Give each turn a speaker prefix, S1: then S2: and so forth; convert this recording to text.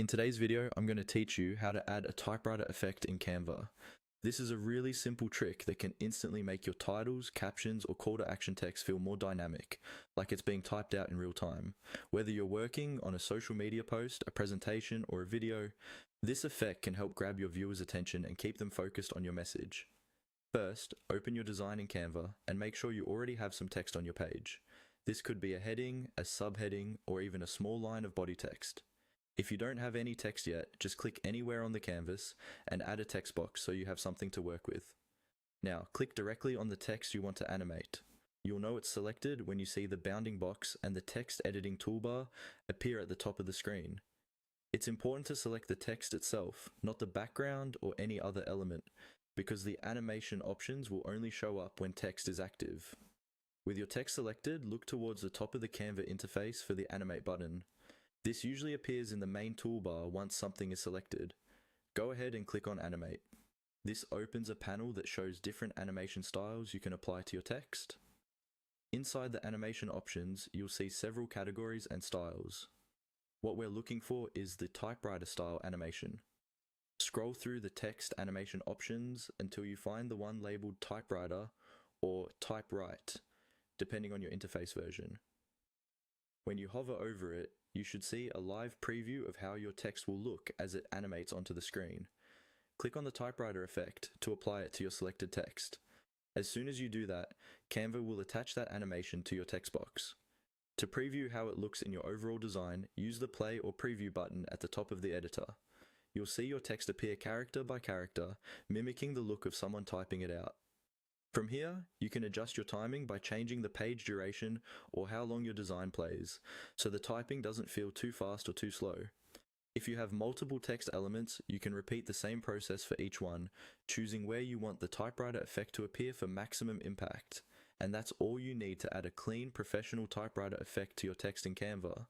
S1: In today's video, I'm going to teach you how to add a typewriter effect in Canva. This is a really simple trick that can instantly make your titles, captions, or call to action text feel more dynamic, like it's being typed out in real time. Whether you're working on a social media post, a presentation, or a video, this effect can help grab your viewers' attention and keep them focused on your message. First, open your design in Canva and make sure you already have some text on your page. This could be a heading, a subheading, or even a small line of body text. If you don't have any text yet, just click anywhere on the canvas and add a text box so you have something to work with. Now, click directly on the text you want to animate. You'll know it's selected when you see the bounding box and the text editing toolbar appear at the top of the screen. It's important to select the text itself, not the background or any other element, because the animation options will only show up when text is active. With your text selected, look towards the top of the Canva interface for the Animate button. This usually appears in the main toolbar once something is selected. Go ahead and click on Animate. This opens a panel that shows different animation styles you can apply to your text. Inside the animation options, you'll see several categories and styles. What we're looking for is the typewriter style animation. Scroll through the text animation options until you find the one labeled typewriter or typewrite, depending on your interface version. When you hover over it, you should see a live preview of how your text will look as it animates onto the screen. Click on the typewriter effect to apply it to your selected text. As soon as you do that, Canva will attach that animation to your text box. To preview how it looks in your overall design, use the play or preview button at the top of the editor. You'll see your text appear character by character, mimicking the look of someone typing it out. From here, you can adjust your timing by changing the page duration or how long your design plays, so the typing doesn't feel too fast or too slow. If you have multiple text elements, you can repeat the same process for each one, choosing where you want the typewriter effect to appear for maximum impact. And that's all you need to add a clean, professional typewriter effect to your text in Canva.